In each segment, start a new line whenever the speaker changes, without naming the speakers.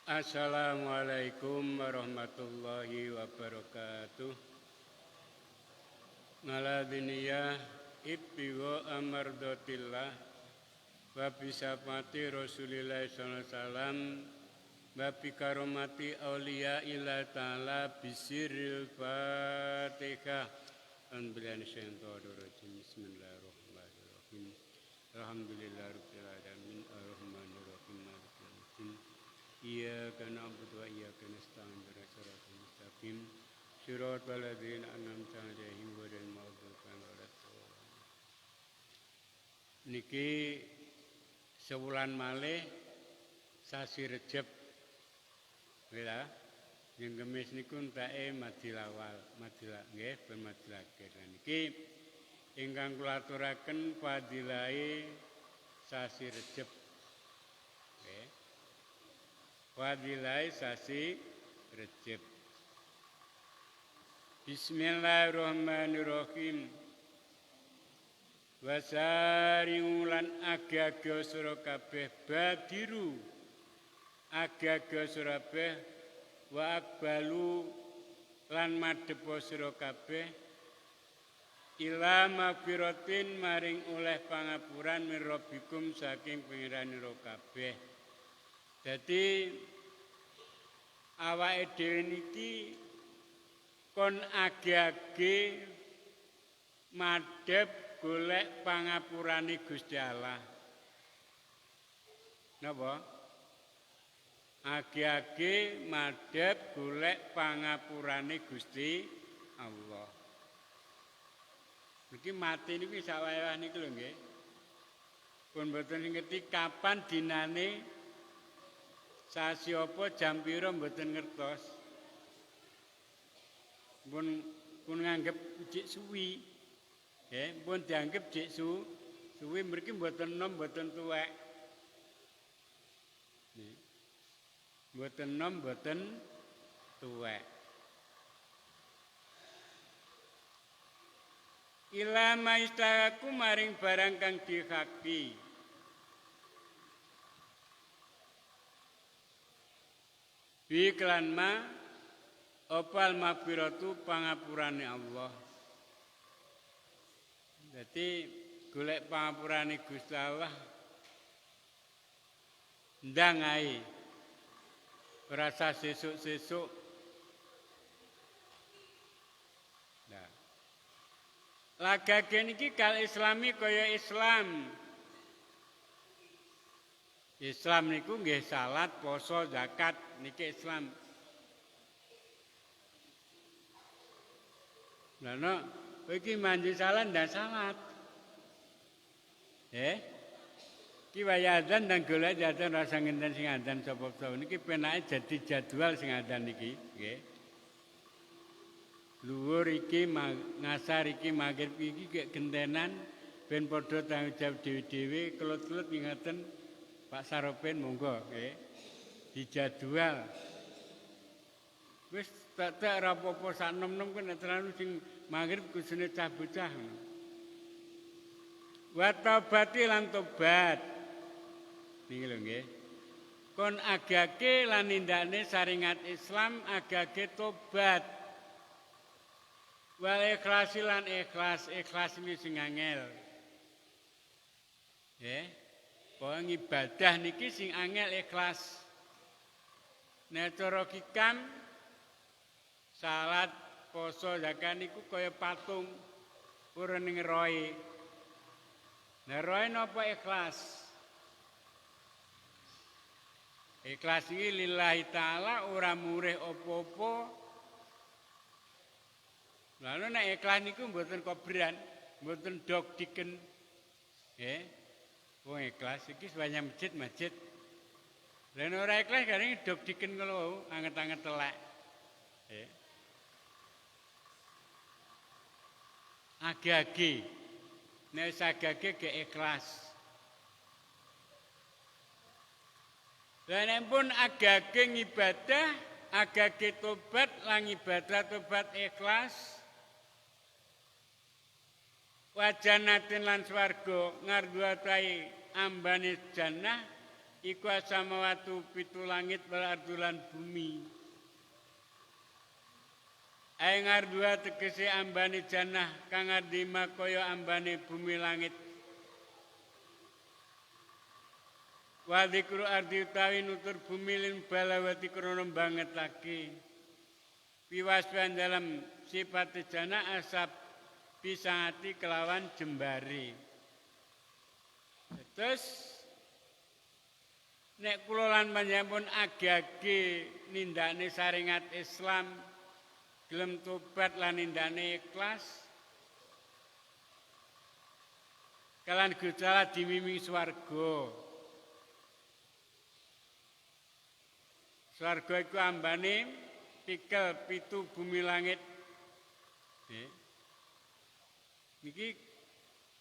Assalamualaikum warahmatullahi wabarakatuh. Naladiniyah ibtiwa amardotillah wa bisapati Rasulillah sallallahu alaihi wasallam wa bikaromati awliya ila ta'ala bisiril fatihah. Bismillahirrahmanirrahim. Alhamdulillahirabbil alamin arrahmanirrahim maliki yaumiddin. Iyyaka na'budu wa iyyaka nasta'in ihdinas mustaqim shiratal ladzina an'amta 'alaihim ghairil maghdubi 'alaihim waladdallin. Niki sewulan malih sasi Recep. Nggih, yen Kamis niku entake Madilawal, Madilah nggih ben Madilah akhir. Niki ingkang kula aturaken fadilahe sasi Recep. Nggih. Fadilahe sasi Recep. Bismillahirrahmanirrahim. Wasari'u lan aga-aga sira kabeh badiru aga-aga sira kabeh wa akbalu lan madhep sira kabeh ila magfiratin maring oleh pangapuran min rabbikum saking pangeranira kabeh. Dadi awake dhewe niki kon age-age madhep golek pangapurane Gusti Allah. Napa? Age-age madhep golek pangapurane Gusti Allah. Niki mati niki sawayah niki lho nggih. Pun mboten ngerti kapan dinane, sasi apa jam pira mboten ngertos. Pun nganggep jek suwi. Nggih, pun dianggep jek suwi mriki mboten enom mboten tuwek. Nggih. Mboten enom mboten tuwek. Ila maistaraku maring barang kang dihaki. Bi kelan ma opal maghfiratu pangapurane Allah. Jadi golek pangapurane Gusti Allah ndang ae. Ora usah sesuk-sesuk. Nah. Lagage niki kal islami kaya Islam. Islam niku nggih salat, poso, zakat niki Islam. Lah no iki manji salat ndak salat. Ki waya adzan dan golek adzan rasa ngenten sing adzan sapa-sapa niki penake jadi jadwal sing adzan niki, nggih. Luhur iki ngasar iki magrib iki gek gentenan ben padha tanggung jawab dhewe-dhewe kelut-kelut ngingeten Pak Saropen monggo nggih. Dijadwal. Wis tak ora apa-apa sak nom-nom kan terlalu sing magrib kusune cah bocah. Wa taubati lan tobat. Niki lho nggih. Kon agake lan nindakne saringat Islam agake tobat. Wal ikhlas lan ikhlas ini sing angel. Nggih. Pokoke ibadah niki sing angel ikhlas. Nek cara hikam salat, poso, zakat niku kaya patung ora ning roe. Nah roe napa ikhlas? Ikhlas iki lillahi taala ora murih apa-apa. Lalu nek ikhlas niku mboten kobran, mboten dog diken. Nggih. Wong ikhlas iki sebanyak masjid. Lah nek ora ikhlas garing dog diken ngono anget-anget telek. Nggih. Age-age. Nek sagage ge ikhlas. Lah nek pun age-age ibadah, age-age tobat lan ibadah tobat ikhlas. Wajanatin lan swarga ngarduatai ambane jannah iku samawatu 7 langit wal ardulan bumi. Aengar dua tegese ambane jannah kang ardima kaya ambane bumi langit. Wa dzikru ardi utawi nutur bumi lin balawati krana bangetake. Piwasban dalam sifat jannah asap pisangati kelawan jembare. Terus nek kula lan panjenengan agi-agi nindakne saringat Islam gelem tobat lan nindakne ikhlas kalan gejala dimiming swarga. Swarga iku ambane pikel 7 bumi langit. Niki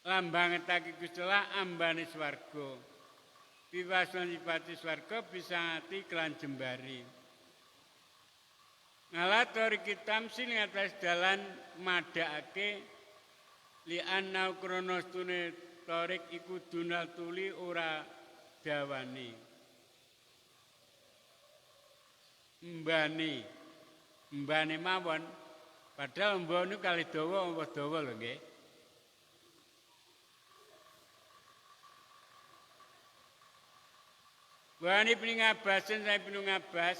lambangetake Gusti Allah ambane swarga. Piwasan sifati swarga bisa ngati kelan jembari. Ngalatori kitam sing atas dalan madhakake li anna krana stune tarik iku dunal tuli ora dawane. Mbane mawon padahal mbane kali dawa apa dawa lho nggih. Wa Ibnu Abbas saya Ibnu Abbas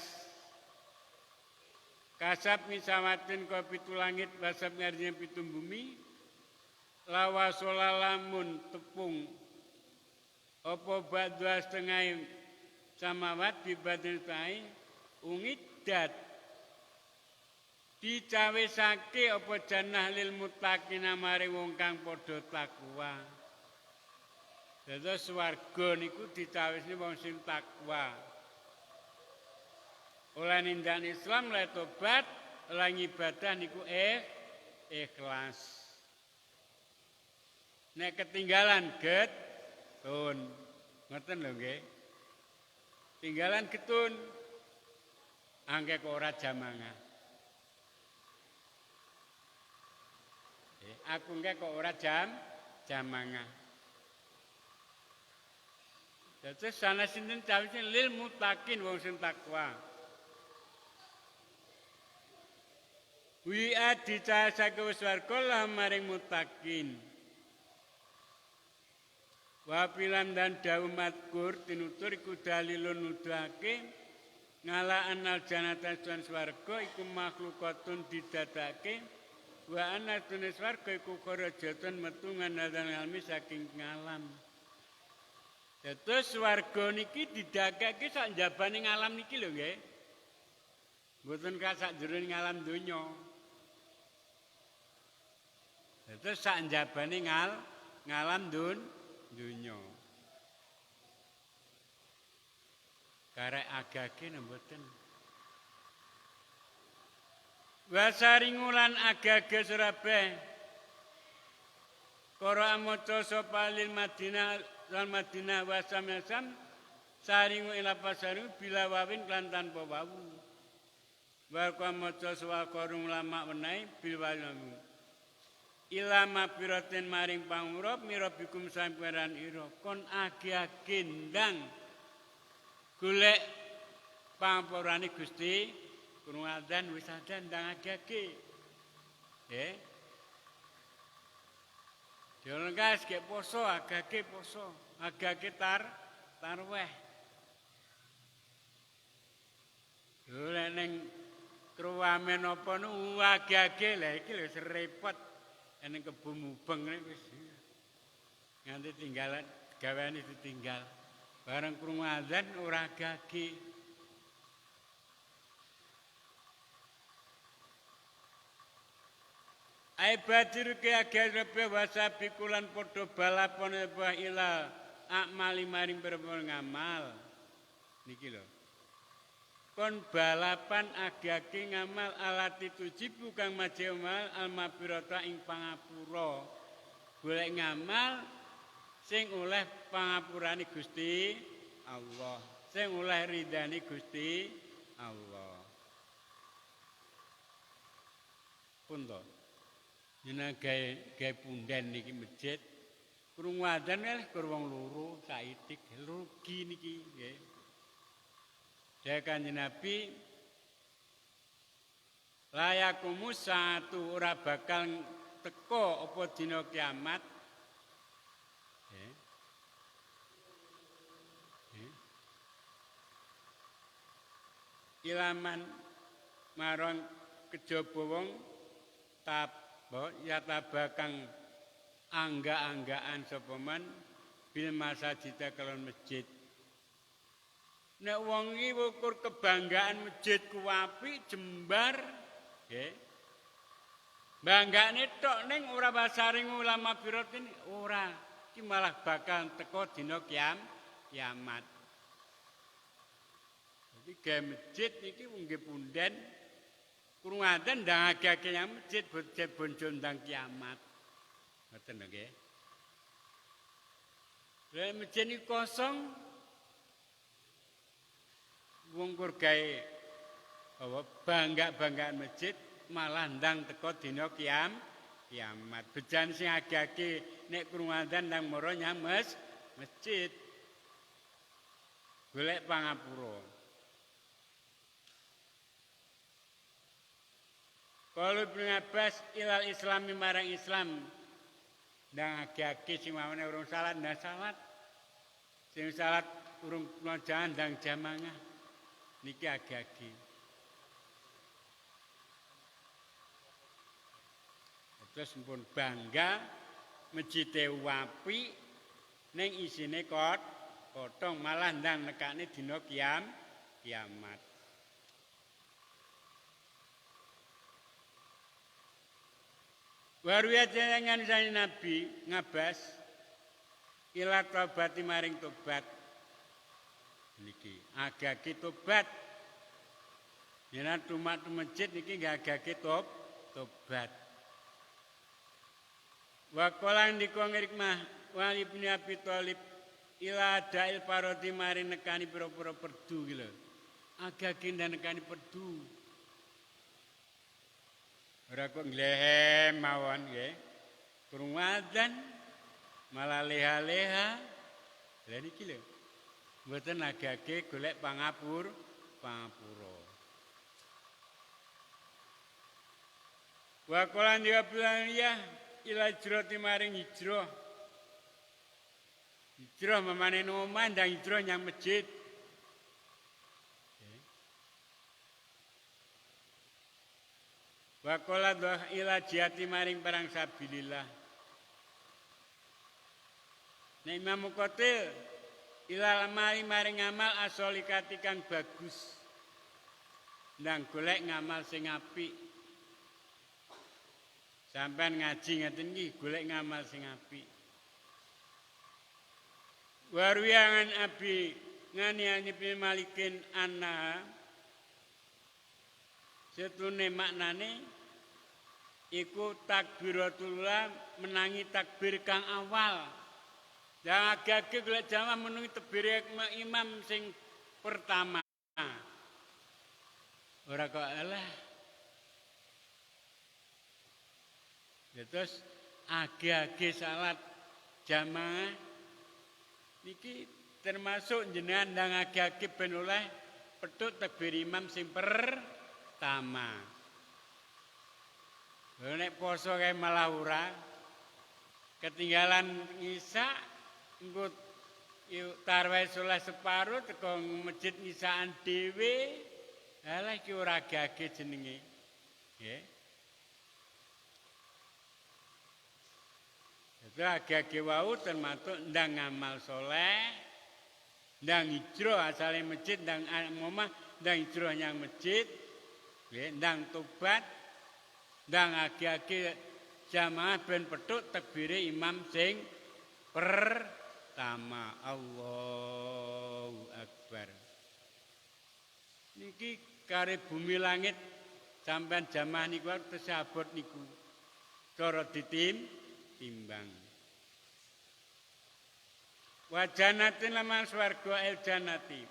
kasab misawatin ka 7 langit wasab ngarjine 7 bumi lawa solalamun tepung apa badwa setengah samawat bibadil tai ungidat dicawesake apa jannah lil muttaqin maring wong kang padha takwa. Dados swarga niku dicawesne wong sing takwa. Oleh nindan Islam oleh tobat, oleh ibadah niku ikhlas. Nek ketinggalan getun. Ngoten lho nggih. Tinggalan getun. Angke kok ora jamangah. Aku engke kok ora jamangah. Dados sana sinten cawise lil muttaqin wong sing takwa. Wi'a dicahasake swarga lah maring muttaqin. Wa pilan dan dawu matkur tinutur iku dalilun nuduhake ngala anal janata lan swarga iku makhlukatun didadake wa ana tunis swarga iku kharajatun metu ngandalan ilmi saking ngalam. Dados swarga niki didadake sak njabane ngalam niki lho nggih. Mboten ka sak jroning ngalam donya. Dados sak njabane ngalam donya. Karek agake mboten. Wasaringulan agage surabeh. Kara maca sapa lil Madinah lan Madinah wasam saringu ila pasaru bila wawin lan tanpa wawu. Wa maca sawal korung lama menae bil wawu. Ilama piraten maring pangurap mirabikum samperan ira kon agi-agi ndang golek pangapurane Gusti krungu adzan wis adzan ndang agi-agi. Nggih. Dilengkas ge poso agi-agi poso, agi-agi tarweh. Lho ning kruwamen apa nu agi-agi lha iki lho repot. Ning kebo mubeng wis nganti tinggalan gaweane ditinggal. Bareng krungu adzan ora gage. Ai badir ke agare wasabi kulan padha balapone bah ila akmali maring perempuan ngamal. Niki lho. Kon balapan agake ngamal alati tujibu kang majemal almabirata ing pangapura. Golek ngamal sing oleh pangapurane Gusti Allah, sing oleh ridane Gusti Allah. Pun to. Jeneng gawe punden niki masjid. Krungu adzan leh kur wong loro sak itik rugi niki nggih. Dawuh Kanjeng Nabi layakumu satu ora bakal teko apa dina kiamat. Ilaman marang kejaba wong ya tabakang angga-anggaan sapa man bil masjid kelon masjid. Nek wong iki ukur kebanggaan masjid ku apik jembar nggih. Banggane tok ning ora basaring ulama biratin ora. Iki malah bakal teko dina kiamat. Jadi gawe masjid iki nggih punden kurung adzan ndangake yang masjid bonjo ndang kiamat. Ngoten nggih. Lah masjid iki kosong wong kur gawe bangga-banggaan masjid malah ndang teko dina kiamat. Bejan sing age-age nek kurung adzan ndang mara nyang masjid. Golek pangapura. Kalau Ibnu Abbas ilal islami marang Islam ndang age-age sing mawane urung salat ndang salat. Sing salat urung jangan ndang jamangah. Niki age-age. Terus pun bangga masjid apik ning isine kotong malah ndang nekane dina kiamat. Warwiyat dengan saya Nabi ngabas ila tobati maring tobat. Niki agake tobat. Yen tumak masjid niki nggih agake tobat. Wa qala ndika ngirikmah wa Ibnu Abi Thalib ila dail parodi maring nekani pira-pira perdu iki lho. Agake nekani perdu. Ora kok nglehem mawon nggih. Kurung adzan malah leha-leha. Lah niki lho. Mboten agake golek pangapura. Wa qala ya ila hijrati maring hijrah. Hijrah memane omah ndang hijrah nyang masjid. Wa qala ila jihati maring perang sabilillah. Nek Imam Muqatil ila maring ngamal asolikati kang bagus. Ndang golek ngamal sing apik. Sampeyan ngaji ngeten iki golek ngamal sing apik. Warwiyangan abi ngani bin Malikin anna setune maknane iku takbiratullah menangi takbir kang awal. Jangan agak golek jamaah menungi takbir imam sing pertama. Ora kok alah. Ya terus age-age salat jamaah niki termasuk jenengan ndang age-age ben oleh petut takbir imam sing pertama. Nek poso kae malah ora ketinggalan ngisa engko tarawih salat separo teko masjid ngisaan dhewe. Halah iki ora age-age jenenge. Nggih. Itu age-age wau termasuk ndang ngamal soleh, ndang hijrah asale masjid, ndang omah, ndang hijrah nyang masjid, ndang tobat, ndang age-age jamaah ben petuk takbire imam sing pertama. Allahu Akbar. Niki kare bumi langit sampean jamaah niku tesabot niku. Cara timbang. Wajanatin laman swarga el janati.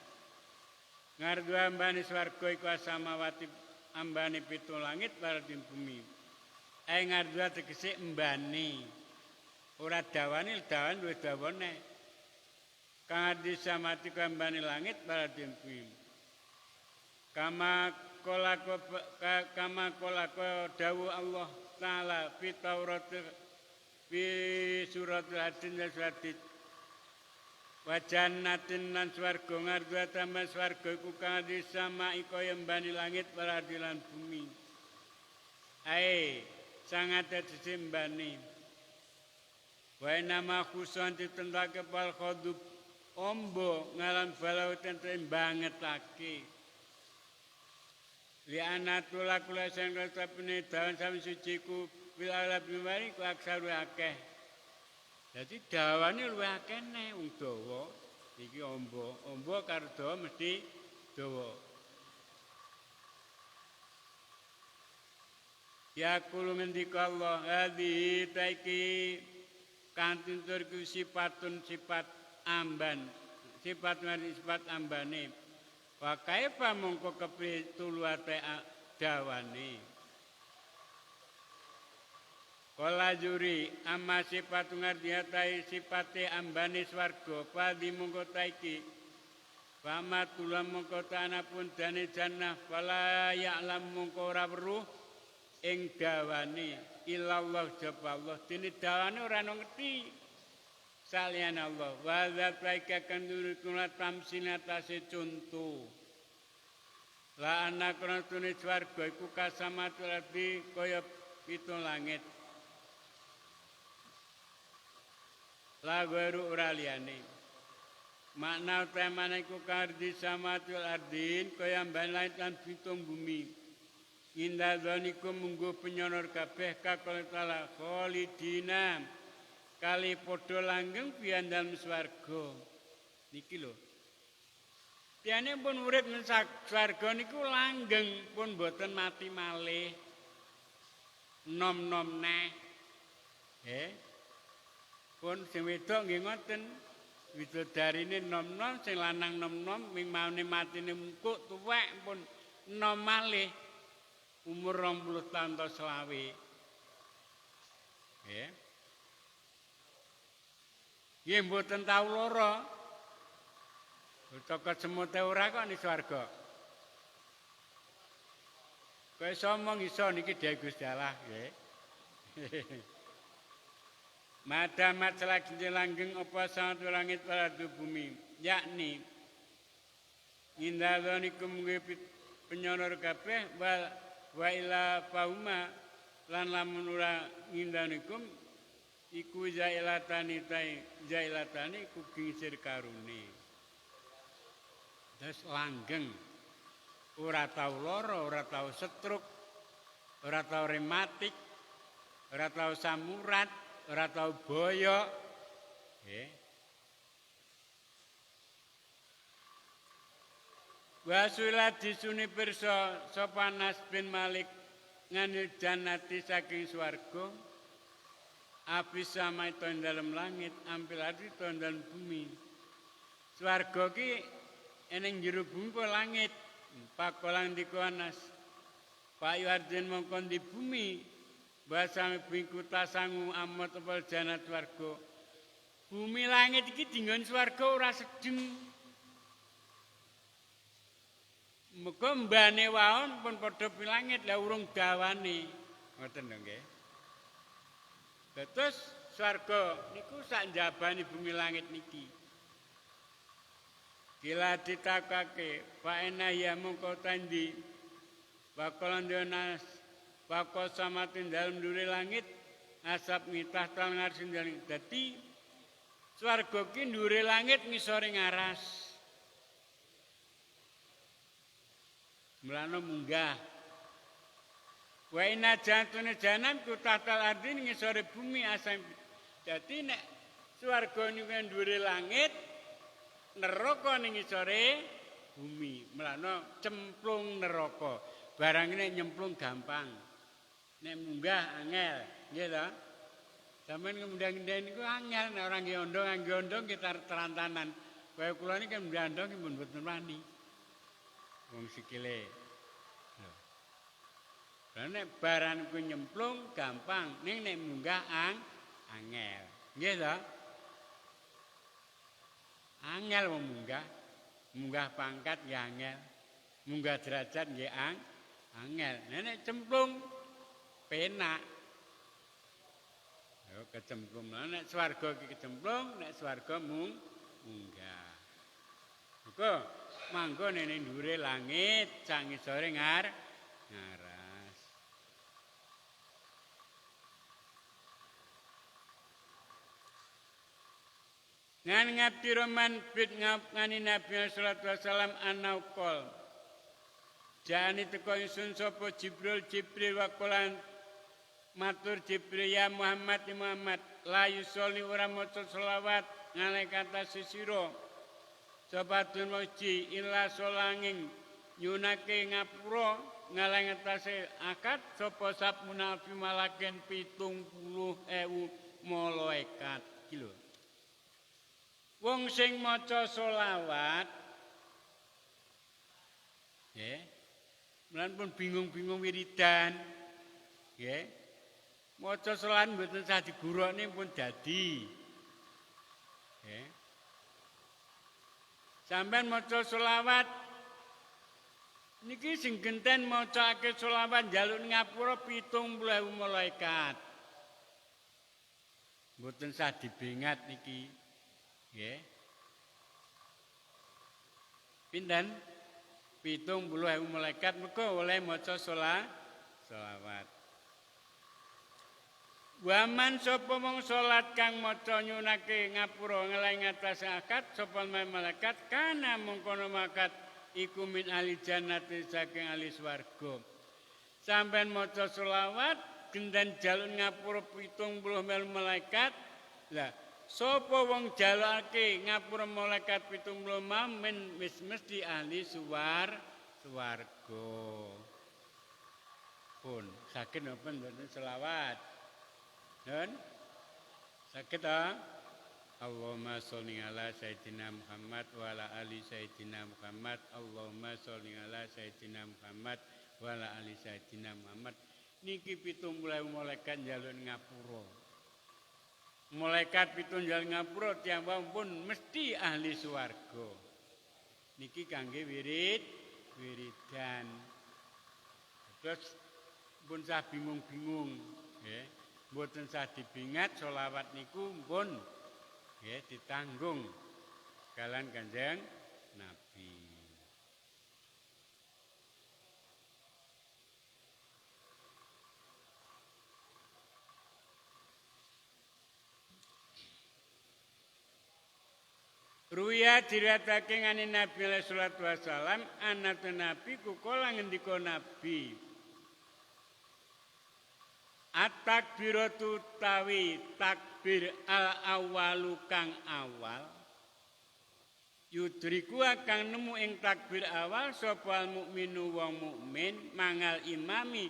Ngardu ambane swarga iku asamawati ambane pitu langit wardim bumi. Ngardu tegese embane. Ora dawane luwih dawane. kang disamati kambane langit paradin bumi. Kama kolako dawu Allah Ta'ala fi Taurat fi suratul Hadid surat wajannatin lan swarga ngarep taman swarga iku kang disamai kaya mbani langit paradilan bumi. Ae sangat disembani. Wa nama khusun ditentake pal khadub ombo ngalan balau tenten banget lagi. Li anatula kula sing katapene dawan sami suciku bil alab mari ku aksaru akeh. Dadi dawane luwih akeh nek wong dawa iki ombo. Ombo karo dawa mesti dawa. Ya kulo ngendika Allah hadhi taiki kanthi turku sifatun sifat amban. Sifat mari sifat ambane. Wa kaifa mongko kepriye tuluate dawane. Kala juri amma sifat ngardiatai sifate ambane swarga padi mongko taiki Fama tulam mongko tanapun dane jannah fala ya'lam mongko ora weruh ing dawane illallah jaba Allah dene dawane ora ngerti salian Allah wa zaika kandurikula tamsinatase conto la ana kana tune swarga iku kasamatul ardi kaya pitung langit la guru ora liyane makna temane iku kardi samatul ardin kaya mban langit lan pitung bumi inda dzanikum munggo penyonor kabeh kakol taala khalidina kali padha langgeng pian dalem swarga niki lho tiyane pun urip nang swarga niku langgeng pun boten mati malih nom-nom neh pun sing wedok nggih ngoten widodarine nom-nom sing lanang nom-nom ming maune matine mungkuk tuwek pun nom malih umur 20 tahun atau selawe nggih mboten tau lara utawa semute ora kok ning swarga kowe somong iso niki Dewi Gusti Allah nggih Madamat selagi langgeng apa sangat langit pada bumi yakni indalonikum penyonor kabeh wa ila fauma lan lamun ora indanikum iku jailatani iku gingsir karune terus langgeng ora tau lara ora tau stroke ora tau rematik ora tau samurat ora tau boyok Wasula disuni pirsa sapa Anas bin Malik nganil jannati saking swarga abis sama itu dalam langit ampil adi itu dalam bumi swarga ki eneng jero bumi kok langit pakolang diku Anas Pak Yuardin mongkon di bumi bahasa bingku tasangu amat apal janat swarga bumi langit iki dinggon swarga ora sedeng muga mbane waon pun padha pilangit lah urung dawane ngoten lho nggih terus swarga niku sak njabane bumi langit niki kila ditakake fa enaya mongko tandi bakalan denas bakal samatin dalam duri langit asap mitah tal ngarsin dalam dadi swarga ki ndure langit ngisore ngaras mulane munggah wa inna jantune janan ku tahtal ardi ngisore bumi asam dadi nek swarga niku ndure langit neraka ning ngisore bumi mulane cemplung neraka barang ini nyemplung gampang nek munggah angel nggih ta sampeyan kemudian niku angel nek ora nggih ondong kita terantanan kaya kula niki ndandong pun mboten wani wong sikile lho lan nek barang ku nyemplung gampang ning nek munggah angel nggih ta angel wong munggah. Munggah pangkat nggih angel. Munggah derajat nggih angel. Nek cemplung penak. Yo kecemplung. Nek swarga iki kecemplung, nek swarga munggah. Muga manggon ning dhuwure langit, sak ngisore ngaras. Ngan ngabdi roman bid ngani Nabi sallallahu alaihi wasallam anaukol. Jani teko ingsun sapa Jibril wakolan matur Jibril ya Muhammad la yusolli ora maca selawat ngalih kata sisira. Sabatun moji illa solanging nyunake ngapura ngalih ngatase akad sapa sapuna fi malaken 70.000 malaikat iki lho. Wong sing maca selawat nggih mlan pun bingung-bingung wiridan nggih maca selawat mboten sah digurukne pun dadi nggih sampeyan maca selawat niki sing genten macake selawat njaluk ngapura 70.000 malaikat mboten sah dibengat niki nggih. Pinten? 70.000 malaikat mergo oleh maca selawat. Waman sapa mong salat kang maca nyunake ngapura ngelih ngatas akad sapa malaikat kana mengkono makat iku min ahli jannati saking ahli swarga. Sampeyan maca selawat genden jaluk ngapura 70.000 malaikat. Lah sapa wong jalake ngapura malaikat 70 men wis mesti ahli swarga. Pun saged napa mboten selawat? Nun saged ta? Allahumma sholli ala sayyidina Muhammad wa ala ali sayyidina Muhammad. Allahumma sholli ala sayyidina Muhammad wa ala ali sayyidina Muhammad. Niki 70.000 malaikat njaluk ngapura. Malaikat pitunjal ngapura tiyang pun mesti ahli swarga. Niki kangge wiridan. Terus pun sah bingung-bingung, nggih. Mboten sah dibingat selawat niku pun nggih ditanggung kalan Kanjeng Nabi. Ruya diriwayatake ngene Nabi sallallahu alaihi wasallam ana Nabi kukala ngendika Nabi at-takbiratu tawi takbir al-awwalu kang awal yudriku kang nemu ing takbir awal sapa mukminu wong mukmin mangal imami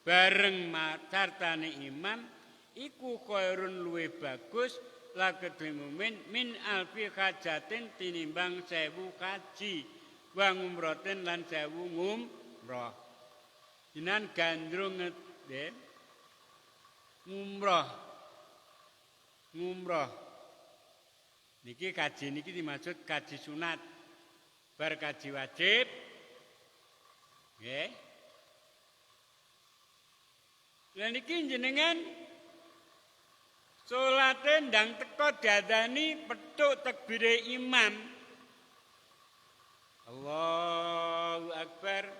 bareng macartane imam iku khairun luwih bagus lakedhe mukmin min alfi hajatin tinimbang 1000 kaji wa ngumratin lan 1000 ngumrah jinan gandrung nggih ngumrah niki kaji niki dimaksud kaji sunat bar kaji wajib nggih lha niki jenengan salate ndang teka diadani petuk takbire imam Allahu Akbar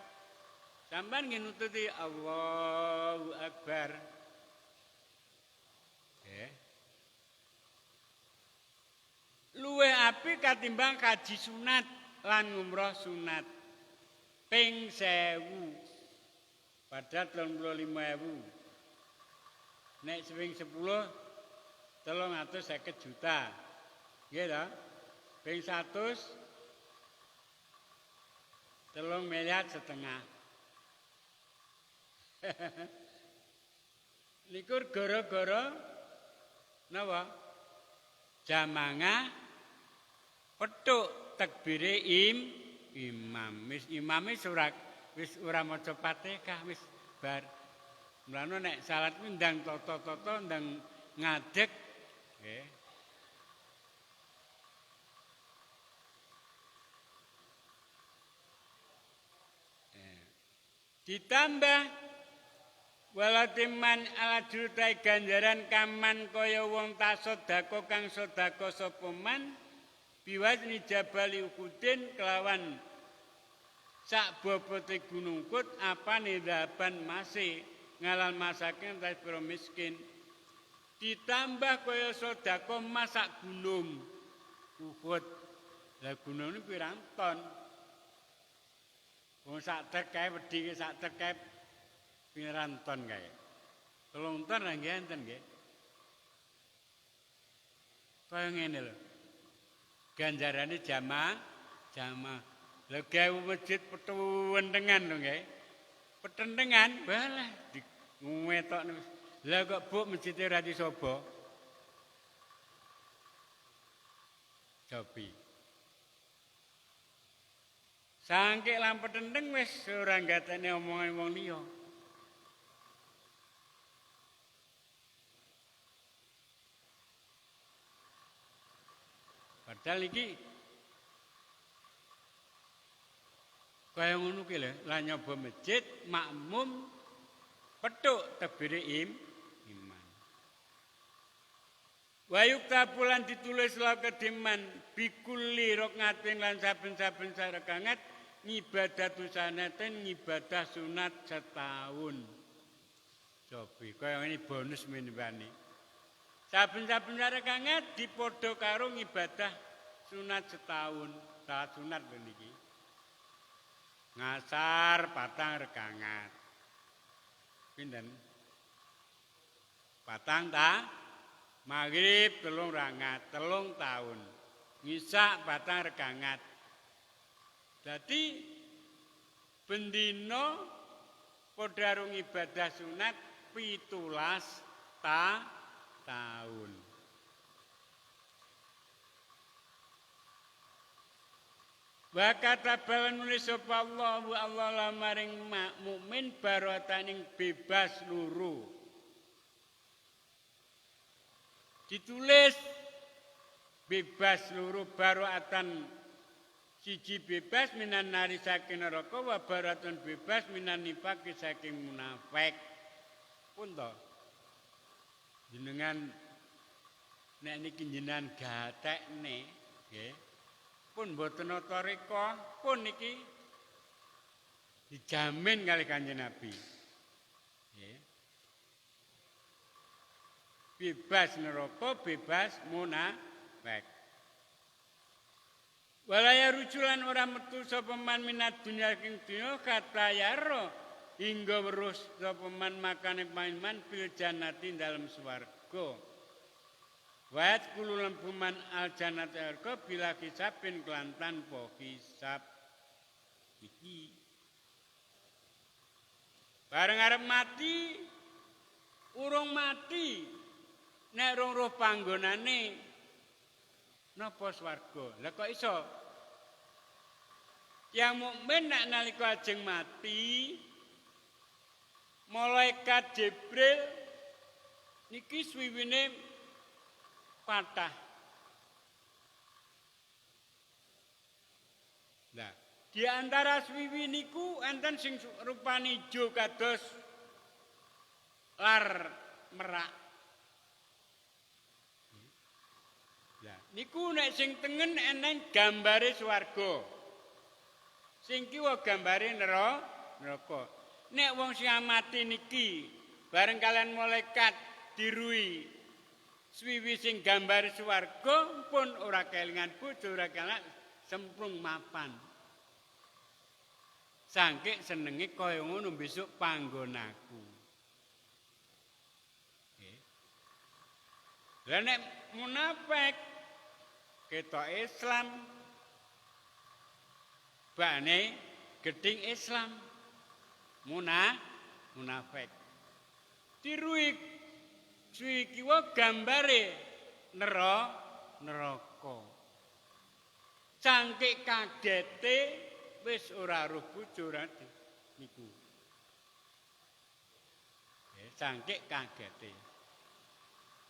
sampean ngenututi Allahu Akbar luwih apik katimbang kaji sunat lan ngumrah sunat ping 1000 padahal 35.000 nek ping 10 350 juta nggih ta ping 100 3,5 miliar nikur gara-gara napa jamanga petuk takbire imam wis imame wis ora maca Fatihah wis bar mulane nek salat kuwi ndang tata-tata ndang ngadeg nggih Ditambah walatiman ala jurutai ganjaran kaman kaya wong tak sodako kang sodako sopoman biwazni jabali ukudin kelawan sak bobote gunung kut apa nidaban masih ngalal masakin tas pro miskin ditambah kaya sodako masak gunung ukut lah gunung ini pirang ton wong sak terkait wedi sak terkait pirang ton kae 3 ton lah nggih enten nggih kaya ngene lho ganjarane jamaah lha gawe masjid petendengan lho nggih petendengan balah ngwetokne lha kok buk masjid ora disobo cobi sangke lampu tendeng wis ora gatene omongan wong liya padahal iki kaya ngono ki lho lah nyoba masjid makmum petuk tebire iman wayuk tapulan ditulis la kediman bikulli rakatin lan saben-saben sarekangat ngibadatu sanaten ngibadah sunat setahun cobi kaya ini bonus minibani saben-saben sarekangat dipodo karo ngibadah sunat setahun saat sunat lho niki ngasar patang rekangat pinten patang ta maghrib 3 rangat 3 tahun ngisa patang rekangat dadi bendina padha rung ibadah sunat 17 tahun wa katabal nulis sapa Allah la maring mukmin barataning bebas luru ditulis bebas luru baratan siji bebas minan nari saking neraka wa baratan bebas minan nifaq saking munafik pun to jenengan nek niki jenengan gatekne nggih pun mboten nata reka pun niki dijamin kali Kanjeng Nabi nggih bebas neraka bebas munafik walaya rujulan ora metu sapa man minat dunya ing dunya kata yaro hingga weruh sapa man makane paiman fil jannati dalam swarga Wait kululan puman al jannati arka bila kisabin kelantan po kisab iki bareng arep mati urung mati nek rong roh panggonane napa swarga lha kok iso yang mukmin nek nalika ajeng mati malaikat Jibril niki swiwine patah. Nah, di antara swiwi niku enten sing rupane ijo kados lar merak. Lah, niku nek sing tengen eneng gambare swarga. Sing kiwa gambare neraka. Nek wong sing mati niki bareng kalian malaikat dirui swiwi sing gambar swarga pun ora kelingan bojo ora kelingan semprung mapan. Sangke senenge kaya ngono besok panggonaku. Nggih. Lah nek munafik ketok Islam bane geding Islam munafik. Dirui Suwikiwa gambare neraka. Cangkik kagete wis ora roh bojo niku. Cangkik kagete.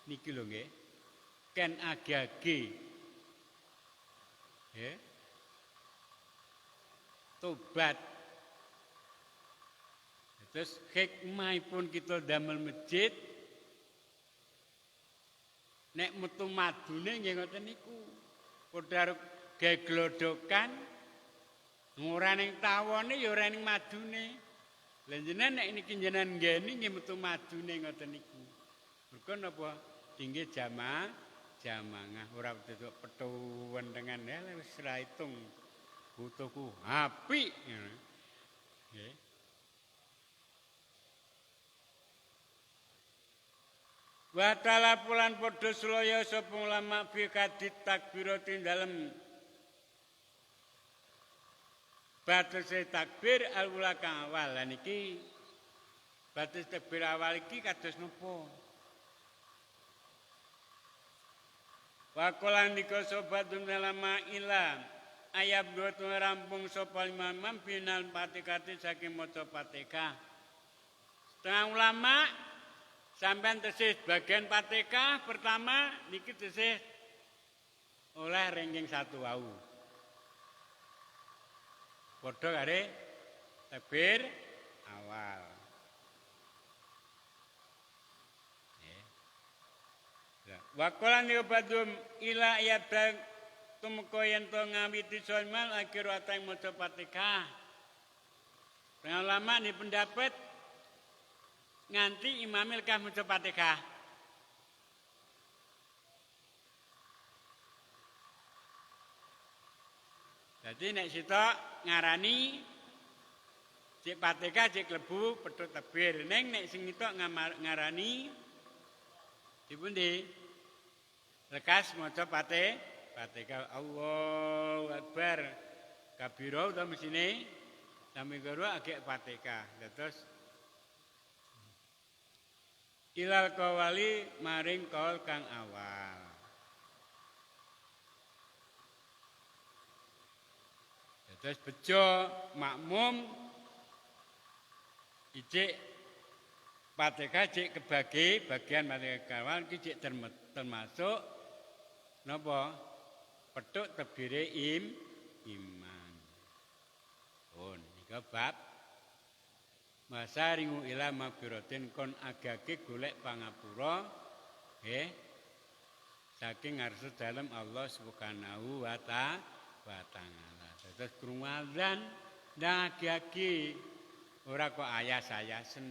Niki lho nggih. Ken agage. Tobat. Terus hikmahipun kita damel masjid nek metu madune nggih ngoten niku. Padha gawe glodokan ora ning tawone ya ora ning madune. Lah jenengan nek niki jenengan nggeni nggih metu madune ngoten niku. Mergo napa tinggi jamaah ora duduk petuwen dengan wis ra itung butuhku apik ngono. Nggih. Wa ta'ala pulan padha sulaya sapa ulama fi kadit takbiratin dalem batese takbir al-ula kang awal. Lah niki batas takbir awal iki kados napa? Wa qala nika sobatun ulama ila ayat 2 rampung sapa imam final Fatihah saking maca Fatihah. Setengah ulama sampean tesih bagian Fatihah pertama niki tesih oleh ranking 1 wau. Padha kare takbir awal. Wa qala badum ila ayat tumeka yen to ngawiti sulmal akhir ateng maca Fatihah. Ulama ni pendapat nganti imamil kah maca Fatihah. Jadi nek sitok ngarani cek Fatihah cek klebu pedhot takbir. Neng nek sing sitok ngarani dipundi? Lekas maca Fatihah Allahu Akbar. Kabira utawa mesine sami karo agek Fatihah. Terus ilal qawali maring kaul kang awal. Terus bejo makmum ijik Fatihah cek kebagi bagian Fatihah awal iki cek termasuk napa petuk tebire iman. Oh nika bab masaringu ila magfiratin kon agake golek pangapura nggih saking ngarsa dalem Allah Subhanahu wa taala. Terus krungu azan ndang-agi ora kok ayas-ayasen.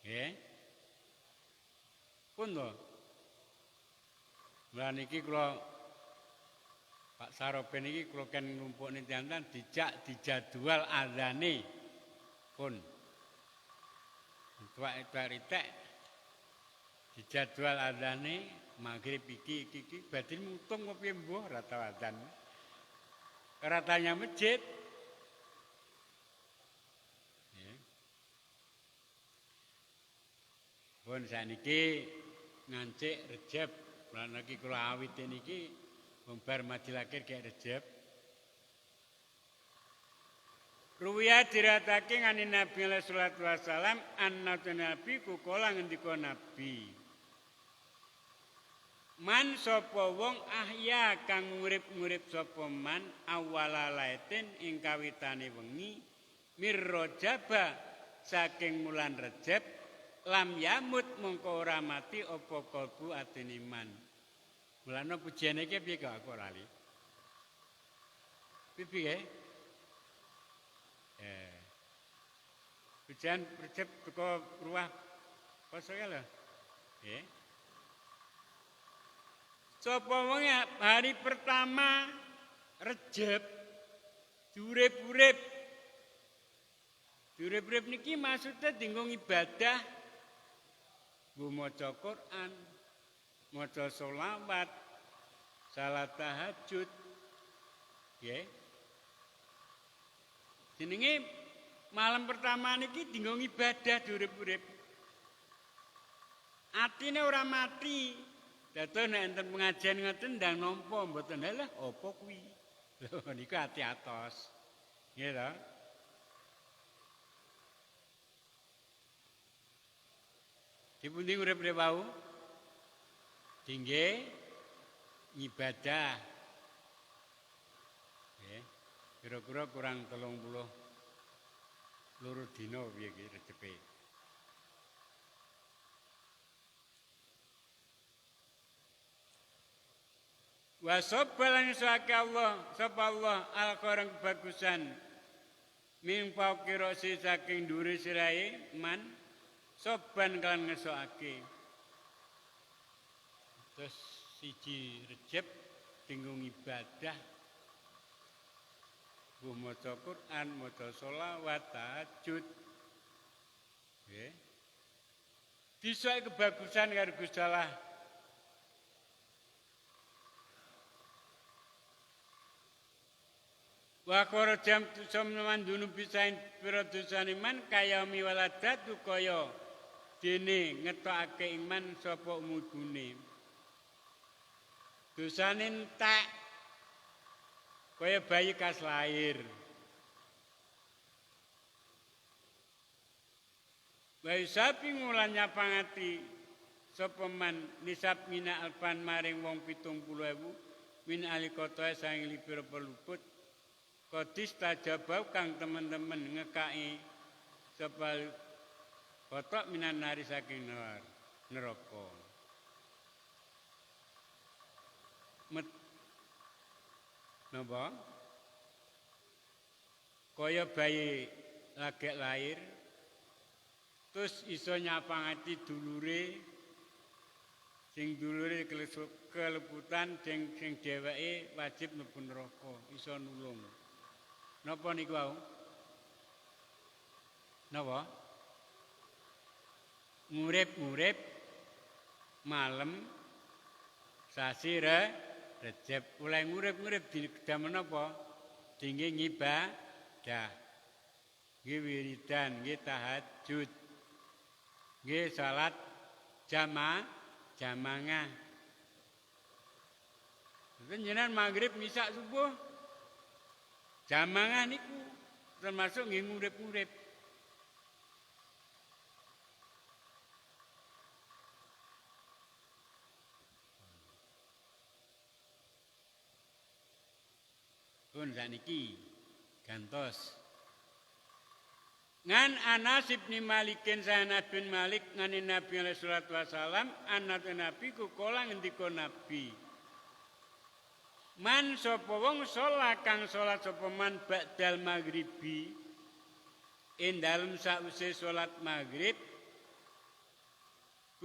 Nggih. Pun to. Lah niki kula Pak Saropen iki kula kan ngumpulne tiyang-tiyang dijadwal azane. Pun tuwak-tuwak ritek dijadwal azane magrib iki badhe mutung apa piye mbuh ora tau azan. Ora tanya masjid. Ya. Pun saniki ngancik Rejab lan iki kula awit niki bar majilakir gek Rejab. Ruwiya diratake ngani Nabi sallallahu alaihi wasallam anna nabi kukola ngendika Nabi. Man sapa wong ahya kang ngurip-ngurip sapa man awalalaiten ing kawitane wengi mir Rajaba saking wulan Rejab lam yamut mongko ora mati apa kalbu atine man. Mulane pujiane iki piye kok aku lali. Piye? Pujian Rejab teko ruah poso ya lho. Nggih. Sapa wong hari pertama Rejab diurip-urip. Diurip-urip niki maksudnya dinggo ibadah. Nggo maca Quran, maca sholawat, salat tahajud. Nggih. Jenenge malam pertama niki dinggo ibadah diurip-urip. Atine ora mati. Dados nek enten pengajian ngoten ndang nampa mboten lha apa kuwi. Lho niku ati atos. Nggih to? Dipundi urip-urip wau? Dingge ibadah. Nggih. Kira-kira kurang 30 loro dina piye iki recepe. Wa sabbalan saka Allah sapa Allah al-qarang kebagusan min paukira saking dhuwure sirahe man soban kan ngesokake. Terus siji Recep tinggung ibadah mbuh maca Quran, maca sholawat, tahajud. Nggih. Disoe kebagusan karo Gusti Allah. Wa qara jam samman dunu pisain pira dosane man kaya miwaladatu kaya dene ngetokake iman sapa umudune. Dosane entek kaya bayi kas lahir. Bayi sapi ngulan nyapangati sapa man nisab mina alpan maring wong 70.000 min alikota sang lipira peluput. Kodis tajabau kang teman-teman ngekaki sapa kotok minan nari saking neraka. Napa? Kaya bayi lagi lahir terus iso nyapangati dulure sing dulure keleputan sing dheweke wajib mlebu neraka iso nulung. Napa niku wau? Napa? Ngurip-ngurip malam sasi Recep oleh ngurip-ngurip di damen apa? Dingge ngibadah. Nggih wiridan, nggih tahajud. Nggih salat jamangah. Jenengan magrib misa subuh jamangah niku termasuk nggih ngurip-ngurip. Pun saniki gantos. Ngan Anas bin Malikin Sa'ad bin Malik ngani Nabi alaihi salatu wasalam anak Nabi ku kala ngendika Nabi. Man sapa wong salat kang salat sapa man ba'dal maghribi ing dalem sause salat maghrib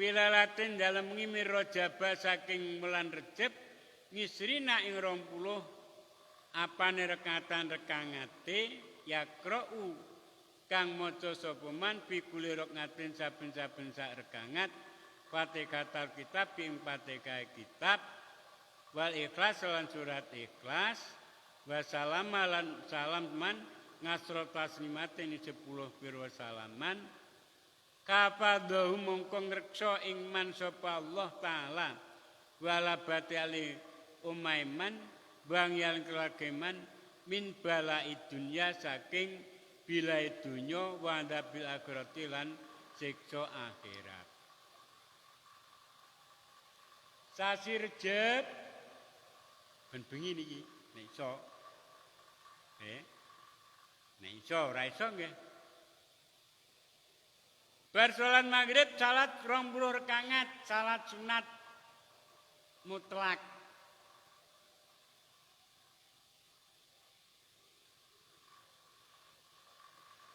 wilalatin dalem ngimir rajaba saking wulan Recep ngisrina ing 20 apane rekatan-rekangate yakra'u kang maca sapa man bi kulli rakatin saben-saben sak rekangat Fatihah kitab ing Fatihah kitab wal ikhlas lan surat ikhlas wa salam lan salam man ngasro taslimate ni 10 pira salaman kapadahu mongko ngreksa ing man sapa Allah taala wala batali umaiman bang yang kelakeman min balai dunya saking bilai dunya wa adabil akhirati lan siksa akhirat. Sasi Recep ben bengi niki nek iso. Nek iso ora iso nggih. Bar salat maghrib salat 20 rakaat salat sunat mutlak.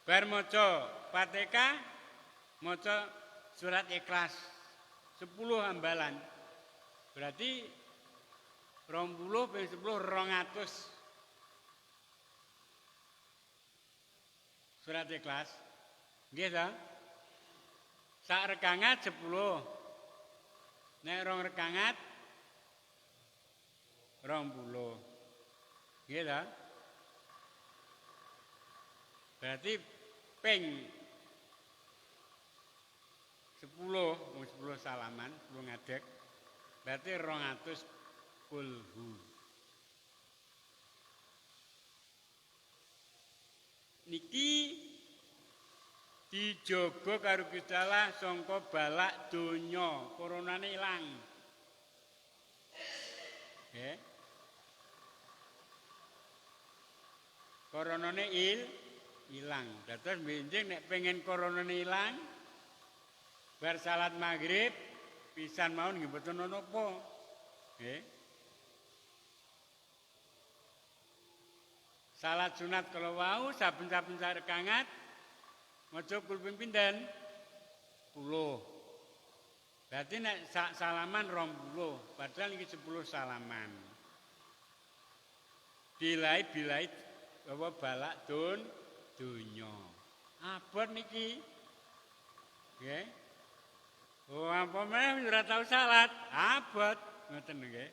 Bar maca Fatihah, maca surat Ikhlas 10 hambalan. Berarti 20 ping 10 200. Surat Ikhlas. Nggih ta? Sak rekangat 10. Nek rong rekangat 20. Nggih ta? Berarti ping 10 salaman, 10 ngadeg. Berarti 200 kulhu. Niki dijogo karo Gusti Allah sangka balak donya, coronane ilang. Nggih. Coronane ilang. Terus benjing nek pengen corona ilang, bar salat maghrib pisan mawon nggih mboten napa. Nggih. Salat sunat kalau wau saben-saben rakaat maca kul ping pinten? 10. Berarti nek salaman 20, padahal iki 10 salaman. Bilai apa balak donya. Abot niki. Nggih. Oh, apa meneh ora tau salat, abot ngoten nggih.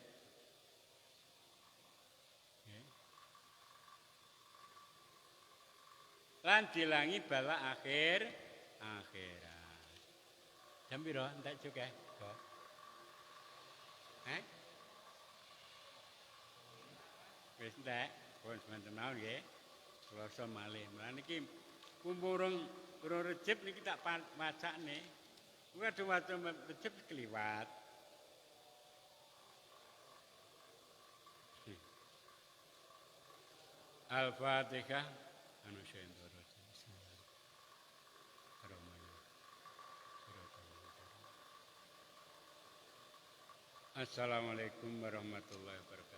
Lan dilangi bala akhirat. Jam piro entek juga? Wis entek, pun semanten mawon nggih. Selasa malih. Mulane iki kumpurung Recep niki tak wacane. Kuwi waktu Recep kliwat. Al-Fatihah. Anu Assalamualaikum warahmatullahi wabarakatuh.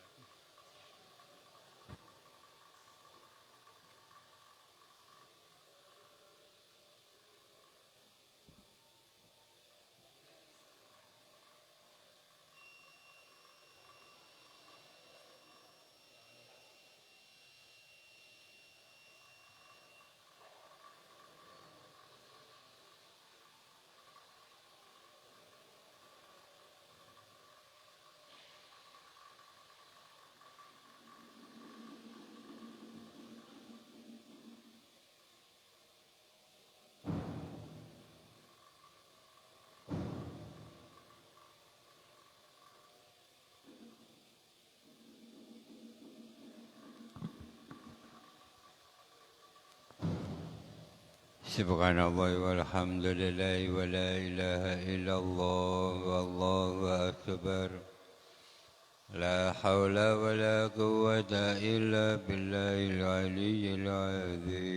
Subhanallah walhamdulillah wa la ilaha illallah wallahu akbar. La hawla wa la quwwata illa billahil aliyyil azim.